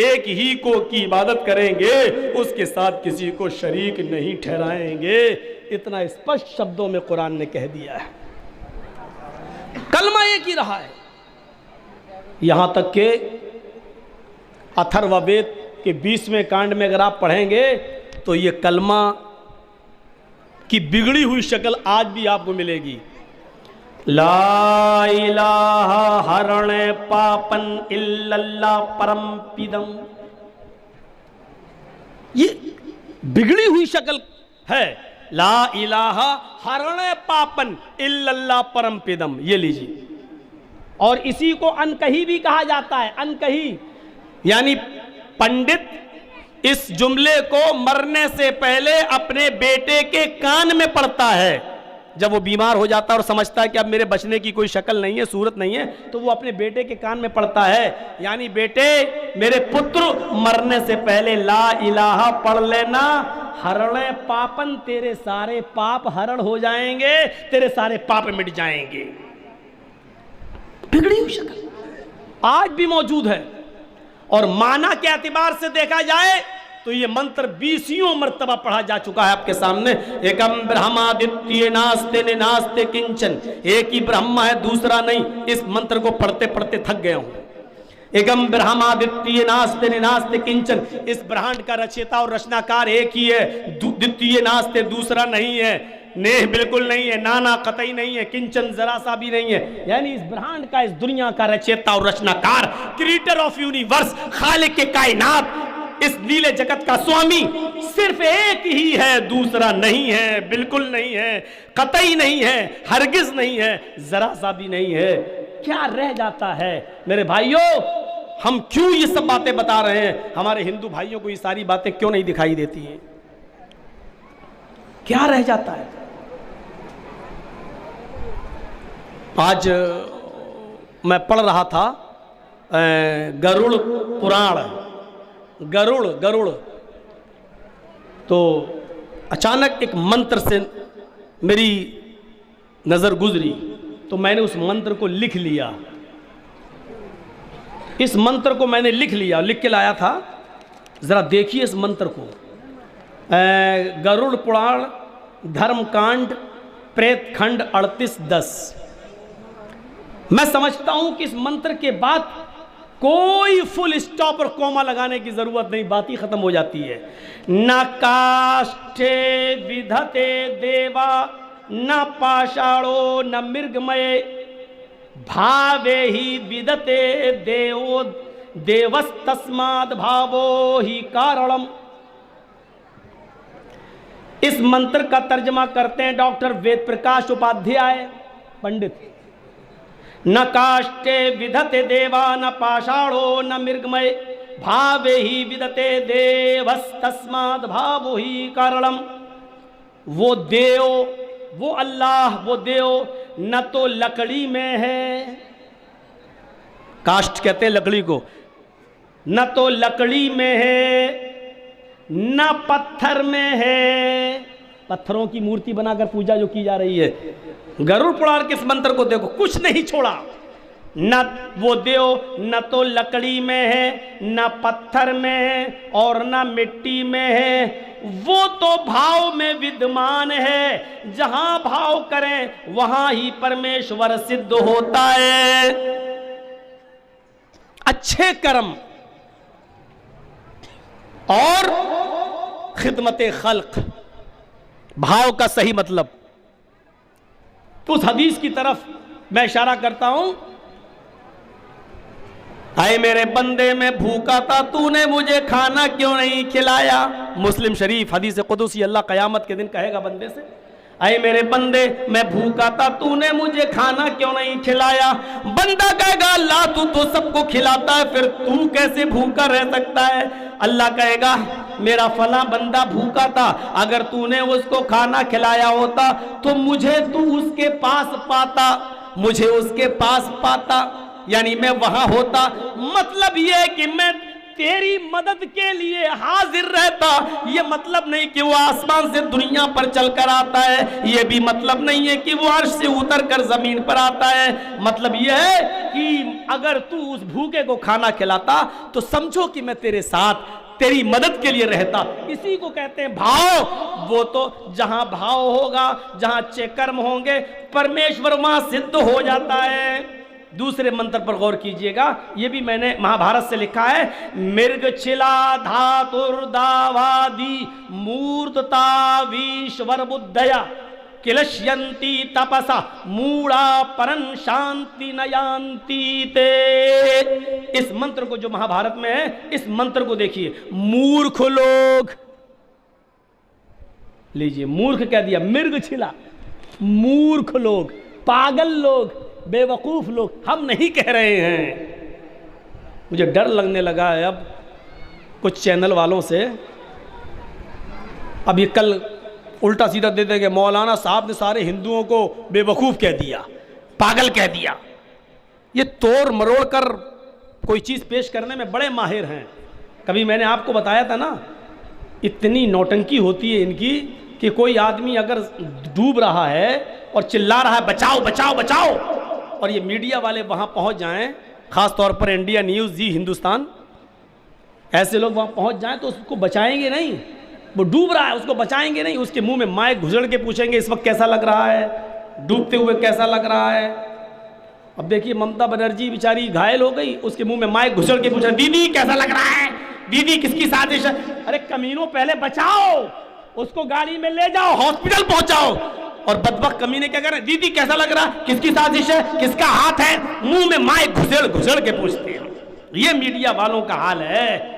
एक ही को की इबादत करेंगे, उसके साथ किसी को शरीक नहीं ठहराएंगे। इतना स्पष्ट शब्दों में कुरान ने कह दिया है। कलमा एक ही रहा है, यहां तक के अथर्ववेद के 20वें कांड में अगर आप पढ़ेंगे तो ये कलमा की बिगड़ी हुई शक्ल आज भी आपको मिलेगी। ला इलाहा हरणे पापन इल्लल्लाह परम पिदम, ये बिगड़ी हुई शक्ल है। ला इलाहा हरणे पापन इल्लल्लाह परम पिदम, ये लीजिए। और इसी को अनकही भी कहा जाता है। अनकही यानी पंडित इस जुमले को मरने से पहले अपने बेटे के कान में पढ़ता है जब वो बीमार हो जाता है और समझता है कि अब मेरे बचने की कोई शक्ल नहीं है, सूरत नहीं है, तो वो अपने बेटे के कान में पढ़ता है, यानी बेटे मेरे पुत्र मरने से पहले ला इलाहा पढ़ लेना, हरणे पापन, तेरे सारे पाप हरण हो जाएंगे, तेरे सारे पाप मिट जाएंगे। बिगड़ी हुई शक्ल आज भी मौजूद है। और माना के एतबार से देखा जाए तो ये मंत्र 20 मर्तबा पढ़ा जा चुका है आपके सामने। एकम ब्रह्मादित्य नास्ते नास्ते किंचन, एक ही ब्रह्मा है दूसरा नहीं। इस मंत्र को पढ़ते पढ़ते थक गया हूं। एकम ब्रह्मादित्य नास्ते नास्ते किंचन, इस ब्रह्मांड का रचयिता और रचनाकार एक ही है, द्वितीय नास्ते दूसरा नहीं है, नेह बिल्कुल नहीं है, नाना कतई नहीं है, किंचन जरा सा भी नहीं है। यानी इस ब्रह्मांड का, इस दुनिया का रचयिता और रचनाकार, क्रिएटर ऑफ यूनिवर्स, खालिक के कायनात, इस नीले जगत का स्वामी सिर्फ एक ही है, दूसरा नहीं है, बिल्कुल नहीं है, कतई नहीं है, हरगिज नहीं है, जरा सा भी नहीं है। क्या रह जाता है मेरे भाइयों? हम क्यों ये सब बातें बता रहे हैं? हमारे हिंदू भाइयों को ये सारी बातें क्यों नहीं दिखाई देती हैं? क्या रह जाता है? आज मैं पढ़ रहा था गरुड़ पुराण, गरुड़, तो अचानक एक मंत्र से मेरी नज़र गुजरी, तो मैंने उस मंत्र को लिख लिया। इस मंत्र को मैंने लिख लिया, लिख के लाया था। ज़रा देखिए इस मंत्र को। गरुड़ पुराण धर्मकांड प्रेत खंड 38:10। मैं समझता हूं कि इस मंत्र के बाद कोई फुल स्टॉप और कोमा लगाने की जरूरत नहीं, बात ही खत्म हो जाती है। न काष्ठे विधते देवा न पाषाणो न मृगमय भावे ही विदते देवो देवस्तस्माद् भावो ही कारणम। इस मंत्र का तर्जमा करते हैं डॉक्टर वेद प्रकाश उपाध्याय पंडित। न काष्ठे विधते देवा न पाषाणो न मृगमय भावे ही विदते देवस्तस्माद् भावो ही कारणम। वो देव, वो अल्लाह, वो देव न तो लकड़ी में है, काष्ठ कहते हैं लकड़ी को, न तो लकड़ी में है न पत्थर में है, पत्थरों की मूर्ति बनाकर पूजा जो की जा रही है। गरुड़ पुराण के इस मंत्र को देखो, कुछ नहीं छोड़ा। न वो देव न तो लकड़ी में है न पत्थर में है और न मिट्टी में है, वो तो भाव में विद्यमान है। जहां भाव करें वहां ही परमेश्वर सिद्ध होता है। अच्छे कर्म और खिदमत खल्क, भाव का सही मतलब। तो उस हदीस की तरफ मैं इशारा करता हूं, आए मेरे बंदे मैं भूखा था, तूने मुझे खाना क्यों नहीं खिलाया। मुस्लिम शरीफ हदीस कुदसी, अल्लाह कयामत के दिन कहेगा बंदे से, आए मेरे बंदे मैं भूखा था, तूने मुझे खाना क्यों नहीं खिलाया। बंदा कहेगा अल्लाह तू तो सबको खिलाता है, फिर तू कैसे भूखा रह सकता है। अल्लाह कहेगा मेरा फला बंदा भूखा था, अगर तूने उसको खाना खिलाया होता तो मुझे तू उसके पास पाता, मुझे उसके पास पाता, यानी मैं वहां होता। मतलब यह है कि मैं तेरी मदद के लिए हाजिर रहता। ये मतलब नहीं कि वो आसमान से दुनिया पर चलकर आता है, ये भी मतलब नहीं है कि वो अर्श से उतर कर जमीन पर आता है। मतलब ये है कि अगर तू उस भूखे को खाना खिलाता तो समझो कि मैं तेरे साथ तेरी मदद के लिए रहता। इसी को कहते हैं भाव। वो तो जहां भाव होगा, जहां अच्छे कर्म होंगे, परमेश्वर वहां सिद्ध हो जाता है। दूसरे मंत्र पर गौर कीजिएगा, ये भी मैंने महाभारत से लिखा है। मृग छिला धातुर्दावादि मूर्तता वीश्वर बुद्धया किलश्यंती तपसा मूढ़ा परन शांति नयांती ते। इस मंत्र को जो महाभारत में है, इस मंत्र को देखिए। मूर्ख लोग, लीजिए मूर्ख कह दिया, मृग छिला, मूर्ख लोग, पागल लोग, बेवकूफ लोग, हम नहीं कह रहे हैं। मुझे डर लगने लगा है अब कुछ चैनल वालों से। अब ये कल उल्टा सीधा दे देंगे, मौलाना साहब ने सारे हिंदुओं को बेवकूफ़ कह दिया, पागल कह दिया। ये तोड़ मरोड़ कर कोई चीज़ पेश करने में बड़े माहिर हैं। कभी मैंने आपको बताया था ना, इतनी नौटंकी होती है इनकी कि कोई आदमी अगर डूब रहा है और चिल्ला रहा है बचाओ बचाओ बचाओ, और ये मीडिया वाले वहाँ पहुँच जाएं, ख़ास तौर पर इंडिया न्यूज़, जी हिंदुस्तान, ऐसे लोग वहाँ पहुँच जाएं तो उसको बचाएंगे नहीं। वो डूब रहा है, उसको बचाएंगे नहीं, उसके मुंह में माइक घुसड़ के पूछेंगे इस वक्त कैसा लग रहा है, डूबते हुए कैसा लग रहा है। अब देखिए ममता बनर्जी बेचारी घायल हो गई, उसके मुंह में माइक घुसड़ के पूछा दीदी कैसा लग रहा है, दीदी किसकी साजिश है। अरे कमीनों पहले बचाओ, उसको गाड़ी में ले जाओ, हॉस्पिटल पहुंचाओ। और बदबख्त कमीने क्या कर रहे हैं, दीदी कैसा लग रहा है, किसकी साजिश है, किसका हाथ है, मुंह में माइक घुसड़ घुसड़ के पूछते हैं। ये मीडिया वालों का हाल है।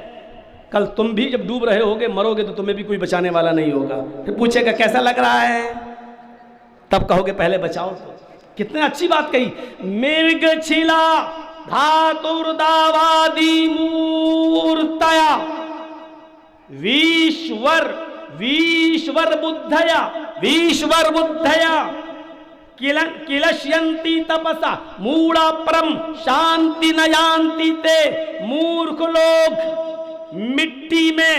कल तुम भी जब डूब रहे होगे, मरोगे, तो तुम्हें भी कोई बचाने वाला नहीं होगा। फिर पूछेगा कैसा लग रहा है, तब कहोगे पहले बचाओ। तो कितनी अच्छी बात कही, मृग छिला धातुर्दावादी मूर्तया वीश्वर बुद्धया किलश्यन्ति तपसा मूढ़ा परम शांति न यान्ति ते। मूर्ख लोग मिट्टी में,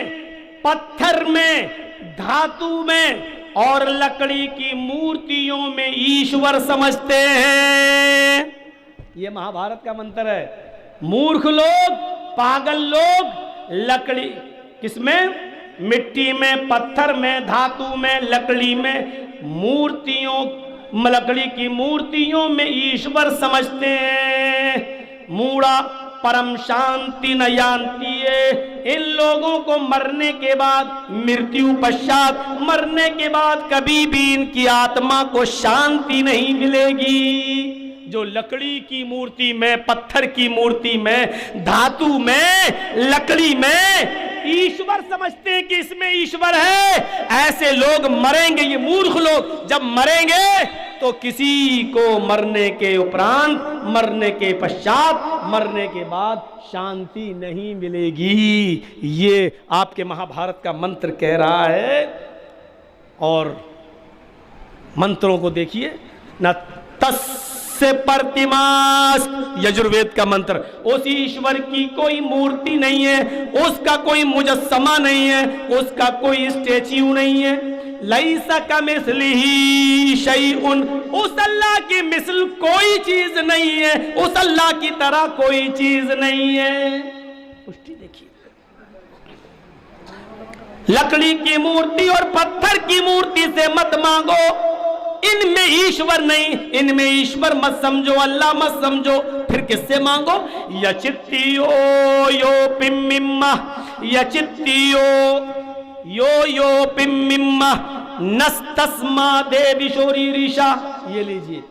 पत्थर में, धातु में और लकड़ी की मूर्तियों में ईश्वर समझते हैं। यह महाभारत का मंत्र है। मूर्ख लोग, पागल लोग, लकड़ी किसमें, मिट्टी में, पत्थर में, धातु में, लकड़ी में, मूर्तियों, लकड़ी की मूर्तियों में ईश्वर समझते हैं। मूढ़ा परम शांति न यान्ति है। इन लोगों को मरने के बाद, मृत्यु पश्चात, मरने के बाद कभी भी इनकी आत्मा को शांति नहीं मिलेगी। जो लकड़ी की मूर्ति में, पत्थर की मूर्ति में, धातु में, लकड़ी में ईश्वर समझते हैं कि इसमें ईश्वर है, ऐसे लोग मरेंगे, ये मूर्ख लोग जब मरेंगे तो किसी को मरने के उपरांत, मरने के पश्चात, मरने के बाद शांति नहीं मिलेगी। ये आपके महाभारत का मंत्र कह रहा है। और मंत्रों को देखिए ना, तस्य प्रतिमास, यजुर्वेद का मंत्र, उस ईश्वर की कोई मूर्ति नहीं है, उसका कोई मुजस्समा नहीं है, उसका कोई स्टैच्यू नहीं है। लैसा कमिस्लिही शैउन, उस अल्लाह की मिसल कोई चीज नहीं है, उस अल्लाह की तरह कोई चीज नहीं है। पुष्टि देखिए, लकड़ी की मूर्ति और पत्थर की मूर्ति से मत मांगो, इनमें ईश्वर नहीं, इनमें ईश्वर मत समझो, अल्लाह मत समझो। फिर किससे मांगो, यचित्तियो यो पिम्मिम्मा, यचित्तियो यो पिम्मिम्मा नस्तस्मा देवी शोरीरिशा। ये लीजिए,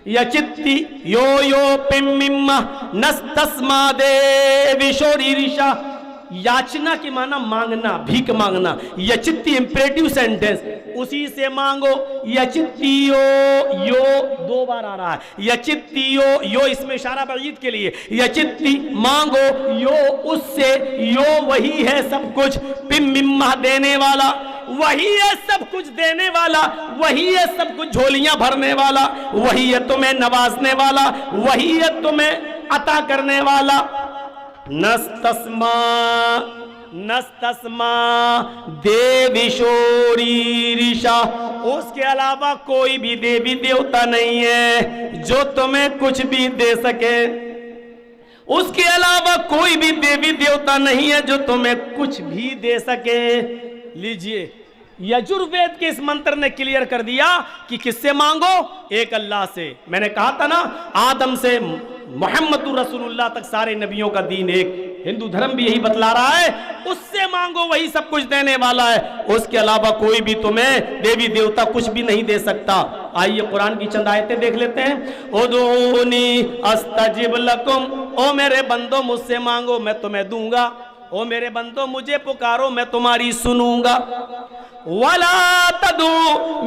यचित्ति यो पिम्मिम्मा नस्तस्मा देवी शोरीरिशा। याचना के माना मांगना, भीख मांगना। यचित्ति इंपरेटिव सेंटेंस, उसी से मांगो। यचित्तियो, यो दो बार आ रहा है, यचित्तियो, यो इसमें इशारा बईद के लिए, यचित्ति मांगो, यो उससे, यो वही है सब कुछ, पिम्मिम्मा देने वाला, वही है सब कुछ देने वाला, वही है सब कुछ झोलियां भरने वाला, वही है तुम्हें नवाजने वाला, वही है तुम्हें अता करने वाला। नस्तस्मा देवी शोरीरिशा, उसके अलावा कोई भी देवी देवता नहीं है जो तुम्हें कुछ भी दे सके। उसके अलावा कोई भी देवी देवता नहीं है जो तुम्हें कुछ भी दे सके। लीजिए, यजुर्वेद के इस मंत्र ने क्लियर कर दिया कि किससे मांगो, एक अल्लाह से। मैंने कहा था ना, आदम से मोहम्मद रसूलुल्लाह तक सारे नबियों का दीन एक, हिंदू धर्म भी यही बतला रहा है, उससे मांगो, वही सब कुछ देने वाला है। उसके अलावा कोई भी तुम्हें देवी देवता कुछ भी नहीं दे सकता। आइए कुरान की चंद आयतें देख लेते हैं। उदूनी अस्तजिब लकुम, ओ मेरे बंदो मुझसे मांगो मैं तुम्हें दूंगा, ओ मेरे बंदो मुझे पुकारो मैं तुम्हारी सुनूंगा। वला तदू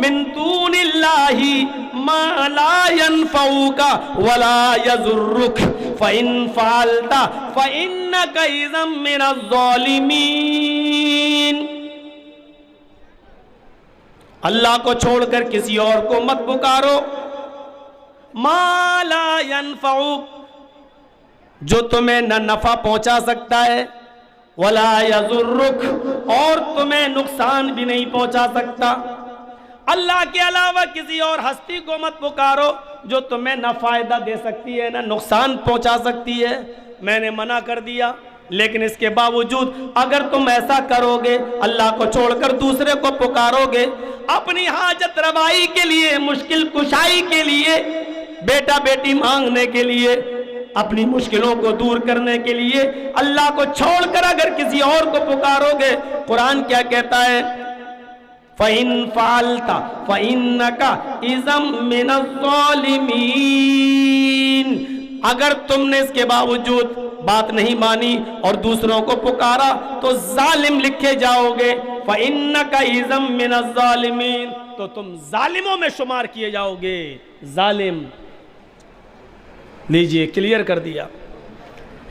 मिन दूनिल्लाहि मा ला यनफऊका वला यजुर्रुक फइन फालता फइन्नका इज़म मिनज़ ज़ालिमीन। अल्लाह को छोड़कर किसी और को मत पुकारो। मा ला यनफउक, जो तुम्हें न नफा पहुंचा सकता है, वला यजुर्रुक, और तुम्हें नुकसान भी नहीं पहुंचा सकता। अल्लाह के अलावा किसी और हस्ती को मत पुकारो जो तुम्हें न फायदा दे सकती है न नुकसान पहुंचा सकती है। मैंने मना कर दिया, लेकिन इसके बावजूद अगर तुम ऐसा करोगे, अल्लाह को छोड़कर दूसरे को पुकारोगे, अपनी हाजत रवाई के लिए, मुश्किल कुशाई के लिए, बेटा बेटी मांगने के लिए, अपनी मुश्किलों को दूर करने के लिए अल्लाह को छोड़कर अगर किसी और को पुकारोगे, कुरान क्या कहता है? फ़इन फ़अल्ता फ़इन्नका इज़म मिनज़्ज़ालिमीन। अगर तुमने इसके बावजूद बात नहीं मानी और दूसरों को पुकारा तो जालिम लिखे जाओगे। फ़इन्नका इज़म मिनज़्ज़ालिमीन, तो तुम जालिमों में शुमार किए जाओगे। जालिम, लीजिए क्लियर कर दिया।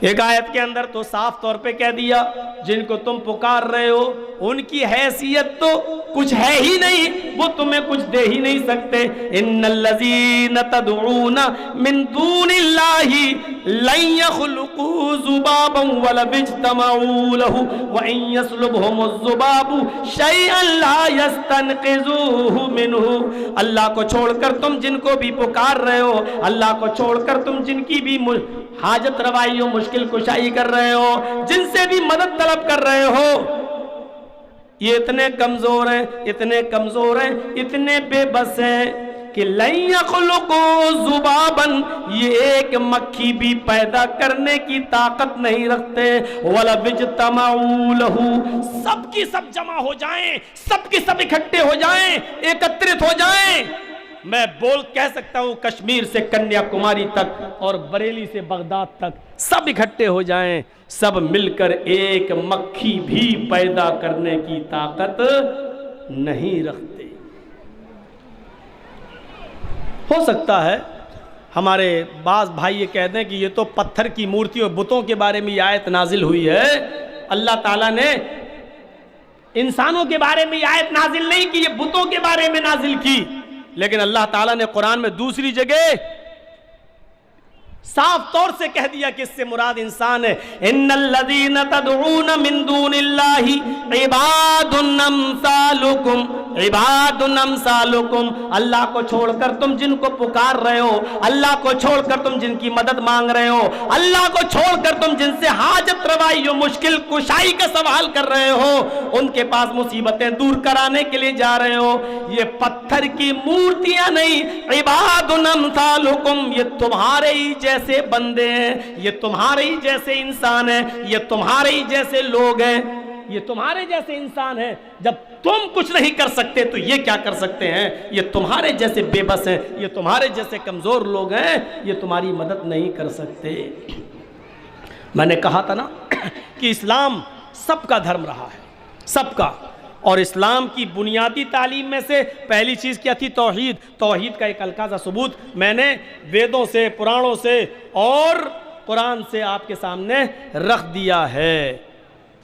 एक आयत के अंदर तो साफ तौर पे कह दिया, जिनको तुम पुकार रहे हो उनकी हैसियत तो कुछ है ही नहीं, वो तुम्हें कुछ दे ही नहीं सकते। इन्नल्लज़ीना तदऊना मिन दूनिल्लाहि लन यख़्लुक़ू ज़ुबाबन वलौ इज्तमऊ लहु व इन यस्लुबहुमुज़्ज़ुबाबु शैअन ला यस्तनक़िज़ूहु मिन्हु। अल्लाह को छोड़कर तुम जिनको भी पुकार रहे हो, अल्लाह को छोड़कर तुम जिनकी भी हाजत रवाई हो, मुश्किल कुशाई कर रहे हो, जिनसे भी मदद तलब कर रहे हो, ये इतने कमजोर हैं, इतने कमजोर हैं, इतने बेबस हैं कि लन यख़्लुक़ू ज़ुबाबन, ये एक मक्खी भी पैदा करने की ताकत नहीं रखते। वलौ इज्तमऊ लहू, सबकी सब जमा हो जाएं, सबकी सब इकट्ठे हो जाएं, एकत्रित हो जाएं, मैं बोल कह सकता हूं कश्मीर से कन्याकुमारी तक और बरेली से बगदाद तक सब इकट्ठे हो जाएं, सब मिलकर एक मक्खी भी पैदा करने की ताकत नहीं रखते। हो सकता है हमारे बाज भाई ये कह दें कि ये तो पत्थर की मूर्ति और बुतों के बारे में ये आयत नाजिल हुई है। अल्लाह ताला ने इंसानों के बारे में ये आयत नाजिल नहीं की, ये बुतों के बारे में नाजिल की। लेकिन अल्लाह ताला ने कुरान में दूसरी जगह साफ तौर से कह दिया कि इससे मुराद इंसान है। इन्नल्लज़ीना तदऊना मिन दूनिल्लाहि इबादुन अम्सालुकुम, इबादुन अम्सालुकुम, अल्लाह को छोड़कर तुम जिनको पुकार रहे हो, अल्लाह को छोड़कर तुम जिनकी मदद मांग रहे हो, अल्लाह को छोड़कर तुम जिनसे हाजत रवाई हो, मुश्किल कुशाई का सवाल कर रहे हो, उनके पास मुसीबतें दूर कराने के लिए जा रहे हो, ये पत्थर की मूर्तियां नहीं, इबादुन अम्सालुकुम, ये तुम्हारे ही जैसे बंदे हैं, ये तुम्हारे ही जैसे इंसान हैं, ये तुम्हारे ही जैसे लोग हैं, ये तुम्हारे जैसे इंसान हैं। जब तुम कुछ नहीं कर सकते तो ये क्या कर सकते हैं? ये तुम्हारे जैसे बेबस हैं, ये तुम्हारे जैसे कमजोर लोग हैं, ये तुम्हारी मदद नहीं कर सकते। मैंने कहा था ना कि इस्लाम सबका धर्म रहा है, सबका, और इस्लाम की बुनियादी तालीम में से पहली चीज़ क्या थी? तौहीद। तौहीद का एक हल्का सा सबूत मैंने वेदों से, पुराणों से और कुरान से आपके सामने रख दिया है।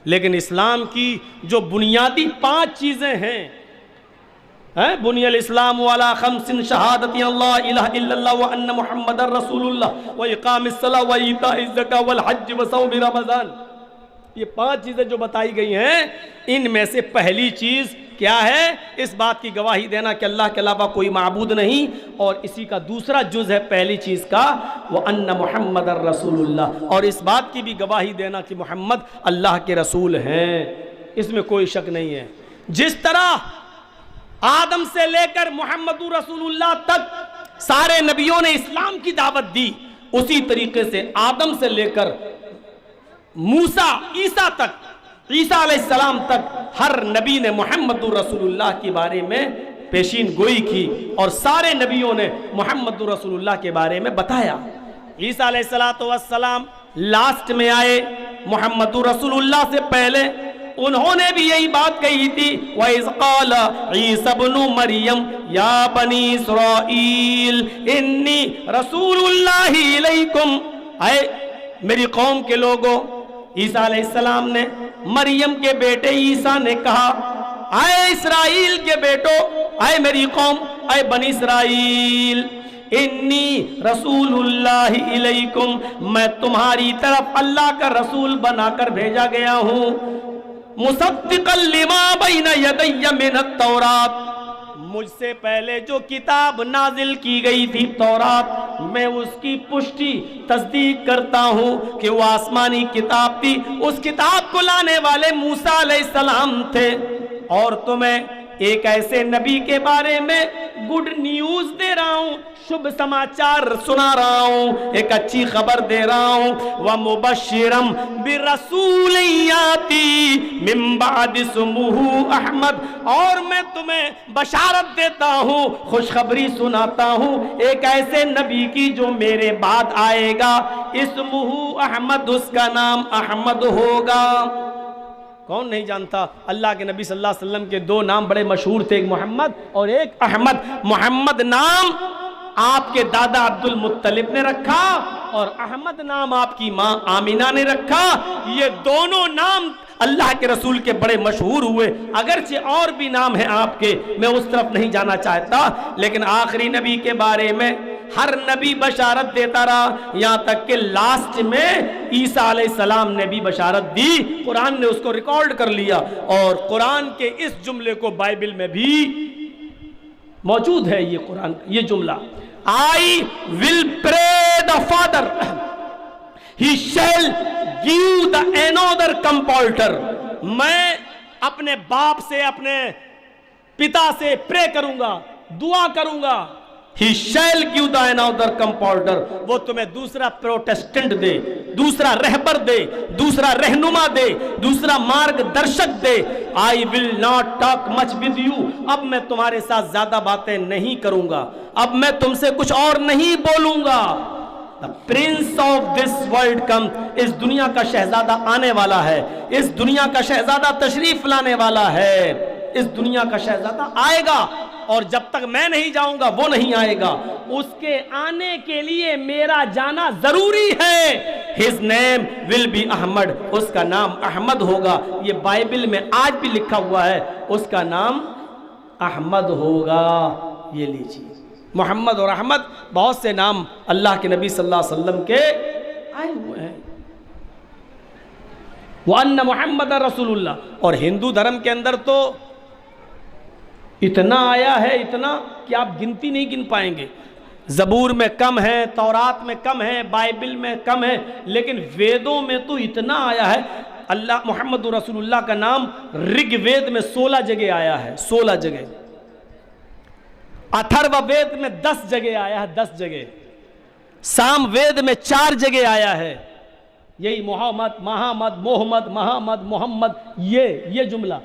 लेकिन इस्लाम की जो बुनियादी 5 चीज़ें हैं, बुनियल इस्लाम वाला खम्सिन शहादती अल्लाह इलाहा इल्लल्लाह व अन्न मुहम्मदर रसूलुल्लाह व इकामिस सलाह व ईताइज़ ज़कात वल हज व सौम रमज़ान, ये 5 चीज़ें जो बताई गई हैं, इनमें से पहली चीज़ क्या है? इस बात की गवाही देना कि अल्लाह के अलावा कोई माबूद नहीं, और इसी का दूसरा जुज़ है पहली चीज़ का, वो अन्न मुहम्मदर रसूलुल्लाह, और इस बात की भी गवाही देना कि मोहम्मद अल्लाह के रसूल हैं, इसमें कोई शक नहीं है। जिस तरह आदम से लेकर मोहम्मदुर रसूलुल्लाह तक सारे नबियों ने इस्लाम की दावत दी, उसी तरीके से आदम से लेकर मूसा ईसा तक, ईसा अलैहिस्सलाम तक हर नबी ने मुहम्मदुर रसूलुल्लाह के बारे में पेशीन गोई की, और सारे नबियों ने मुहम्मदुर रसूलुल्लाह के बारे में बताया। ईसा अलैहिस्सलातु वस्सलाम लास्ट में आए, मुहम्मदुर रसूलुल्लाह से पहले उन्होंने भी यही बात कही थी, वइज़ क़ाल ईसा इब्नु मरियम या बनी इस्राईल इन्नी रसूलुल्लाहि इलैकुम, आए मेरी कौम के लोगों, ईसा अलैहिस्सलाम ने मरियम के बेटे ईसा ने कहा, आए इस्राइल के बेटो, ऐ मेरी कौम, ऐ बनी इसराइल, इन्नी रसूलुल्लाहि इलैकुम, मैं तुम्हारी तरफ अल्लाह का रसूल बनाकर भेजा गया हूँ। मुसद्दिक़न लिमा बैना यदैया मिनत तौरात, मुझसे पहले जो किताब नाजिल की गई थी तौरात, मैं उसकी पुष्टि तस्दीक करता हूँ कि वो आसमानी किताब थी। उस किताब को लाने वाले मूसा अलैहिस्सलाम थे। और तुम्हें एक ऐसे नबी के बारे में गुड न्यूज दे रहा हूँ, शुभ समाचार सुना रहा हूँ, एक अच्छी खबर दे रहा हूँ। व मुबश्शिरम बिरसूल याती मिन बाद इस्मुहु अहमद, और मैं तुम्हें बशारत देता हूँ, खुशखबरी सुनाता हूँ एक ऐसे नबी की जो मेरे बाद आएगा। इस्मुहु अहमद, उसका नाम अहमद होगा। कौन नहीं जानता, अल्लाह के नबी सल्लल्लाहु अलैहि वसल्लम के दो नाम बड़े मशहूर थे, एक मोहम्मद और एक अहमद। मोहम्मद नाम आपके दादा अब्दुल मुत्तलिब ने रखा और अहमद नाम आपकी माँ आमिना ने रखा। ये दोनों नाम अल्लाह के रसूल के बड़े मशहूर हुए। अगरचे और भी नाम हैं आपके, मैं उस तरफ नहीं जाना चाहता, लेकिन आखिरी नबी के बारे में हर नबी बशारत देता रहा, यहाँ तक कि लास्ट में ईसा अलैहिस्सलाम ने भी बशारत दी। कुरान ने उसको रिकॉर्ड कर लिया और कुरान के इस जुमले को बाइबल में भी मौजूद है। ये कुरान ये जुमला, I will pray the father, he shall give the another comforter, मैं अपने बाप से, अपने पिता से प्रे करूंगा, दुआ करूंगा। ही शैल गिव द अनदर कंपार्टर, वो तुम्हें दूसरा प्रोटेस्टेंट दे, दूसरा रहबर दे, दूसरा रहनुमा दे, दूसरा मार्गदर्शक दे। I will not talk much with you, अब मैं तुम्हारे साथ ज्यादा बातें नहीं करूंगा, अब मैं तुमसे कुछ और नहीं बोलूंगा। The Prince of this world कम, इस दुनिया का शहजादा आने वाला है, इस दुनिया का शहजादा तशरीफ लाने वाला है, इस दुनिया का शहजादा आएगा और जब तक मैं नहीं जाऊंगा वो नहीं आएगा। उसके आने के लिए मेरा जाना जरूरी है। His name will be Ahmed, उसका नाम अहमद होगा। ये बाइबल में आज भी लिखा हुआ है, उसका नाम अहमद होगा। ये लीजिए, मोहम्मद और अहमद बहुत से नाम अल्लाह के नबी सल्लल्लाहु अलैहि वसल्लम के आए हुए हैं। वो अन्ना मोहम्मद रसूलुल्लाह। और हिंदू धर्म के अंदर तो इतना आया है, इतना कि आप गिनती नहीं गिन पाएंगे। ज़बूर में कम है, तौरात में कम है, बाइबल में कम है, लेकिन वेदों में तो इतना आया है। अल्लाह मोहम्मद रसूलुल्लाह का नाम ऋग्वेद में 16 जगह आया है, 16 जगह। अथर्ववेद में 10 जगह आया है, 10 जगह। सामवेद में 4 जगह आया है। यही मोहम्मद, महामद, मोहम्मद, महामद, मोहम्मद, ये जुमला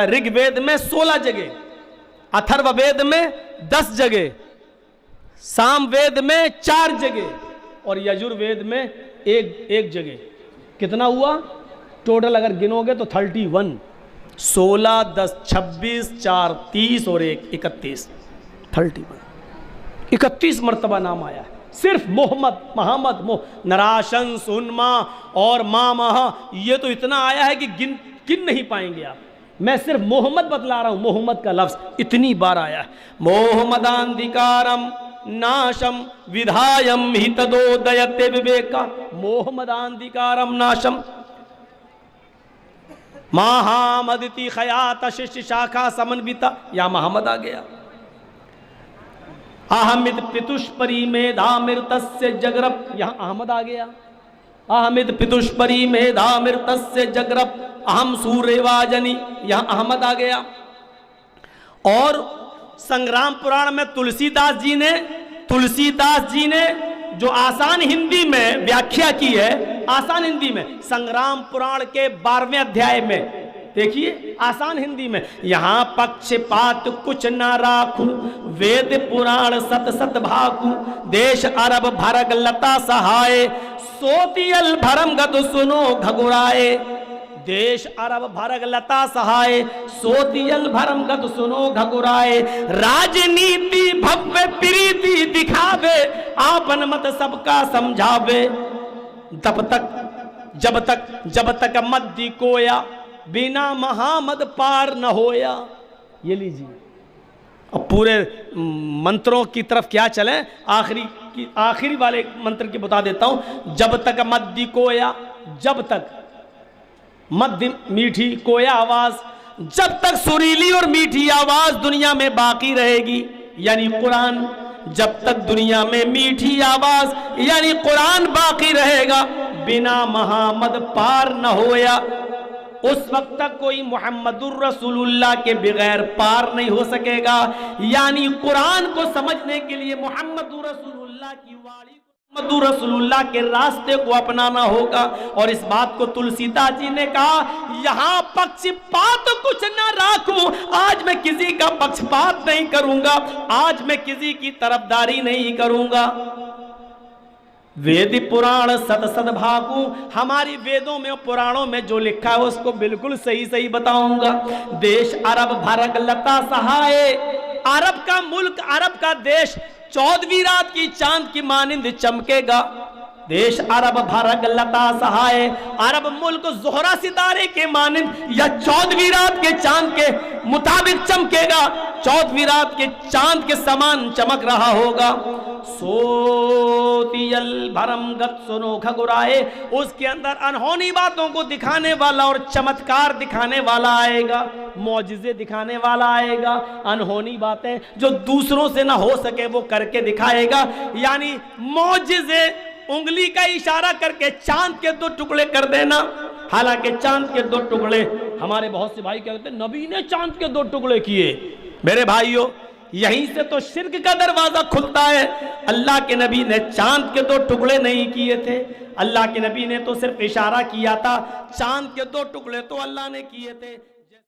ऋग्वेद में 16 जगह, अथर्ववेद में 10 जगह, सामवेद में 4 जगह और यजुर्वेद में एक जगह। कितना हुआ टोटल अगर गिनोगे तो 31। 16, 10, 26, 4, 30 और 1, 31, 31। 31 मरतबा नाम आया है सिर्फ मोहम्मद, मोहम्मद, नराशंस, उन्मा और मामहा, ये तो इतना आया है कि गिन नहीं पाएंगे आप। मैं सिर्फ मोहम्मद बतला रहा हूं, मोहम्मद का लफ्ज इतनी बार आया है। मोहम्मदांधिकारम नाशम विधायम हितदोदयते विवेका, मोहम्मदांधिकारम नाशम महामदिति खयात शिष्य शाखा समन्विता, या मोहम्मद आ गया। अहमिद पितुष्परी मेधामृतस्य जगरप, यहां अहमद आ गया। अहमिद पितुष्परी मेधामृतस्य जगरप अहम सूर्यवाजनी, यहां अहमद आ गया। और संग्राम पुराण में तुलसीदास जी ने जो आसान हिंदी में व्याख्या की है, आसान हिंदी में संग्राम पुराण के 12वें अध्याय में देखिए, आसान हिंदी में, यहाँ पक्षपात कुछ ना राखू, वेद पुराण सत सत भाकू, देश अरब भरग लता सहाय, सोतियल भरम गद सुनो घगुराए। देश अरब भरग लता सहाय, सोतियल भरम गद सुनो घगुराए। राजनीति भव्य प्रीति दिखावे, आपन मत सबका समझावे। जब तक मद्दी कोया, बिना महामद पार न होया। ये लीजिए, अब पूरे मंत्रों की तरफ क्या चले, आखिरी वाले मंत्र की बता देता हूं। जब तक मद्दी कोया, जब तक मध्य मीठी कोया आवाज, जब तक सुरीली और मीठी आवाज दुनिया में बाकी रहेगी, यानी कुरान, जब तक दुनिया में मीठी आवाज यानी कुरान बाकी रहेगा, बिना मोहम्मद पार न होया, उस वक्त तक कोई मुहम्मदुर रसूलुल्लाह के बगैर पार नहीं हो सकेगा। यानी कुरान को समझने के लिए मुहम्मदुर रसूलुल्लाह की वाणी, मुहम्मदुर रसूलुल्लाह के रास्ते को अपनाना होगा। और इस बात को तुलसीदास जी ने कहा, यहाँ पक्षपात कुछ न राखूं, आज मैं किसी का पक्षपात नहीं करूंगा, आज मैं किसी की तरफदारी नहीं करूंगा। वेद पुराण सद सद भागू, हमारी वेदों में और पुराणों में जो लिखा है उसको बिल्कुल सही सही बताऊंगा। देश अरब भरग लता सहाय, अरब का मुल्क, अरब का देश 14वीं रात की चांद की मानिंद चमकेगा। देश अरब भरग लता सहाय, अरब मुल्क ज़ोहरा सितारे के मानिंद या 14वीं रात के चांद के मुताबिक चमकेगा, 14वीं रात के चांद के समान चमक रहा होगा। सोतियल भरम गत सुनो खगुराए, उसके अंदर अनहोनी बातों को दिखाने वाला और चमत्कार दिखाने वाला आएगा, मौजिज़े दिखाने वाला आएगा। अनहोनी बातें जो दूसरों से ना हो सके वो करके दिखाएगा, यानी मौजिज़े, उंगली का इशारा करके चांद के 2 टुकड़े कर देना। हालांकि चांद के 2 टुकड़े, हमारे बहुत से भाई क्या कहते हैं नबी ने चांद के 2 टुकड़े किए। मेरे भाइयों, यहीं से तो शिर्क का दरवाजा खुलता है। अल्लाह के नबी ने चांद के 2 टुकड़े नहीं किए थे, अल्लाह के नबी ने तो सिर्फ इशारा किया था, चांद के 2 टुकड़े तो अल्लाह ने किए थे।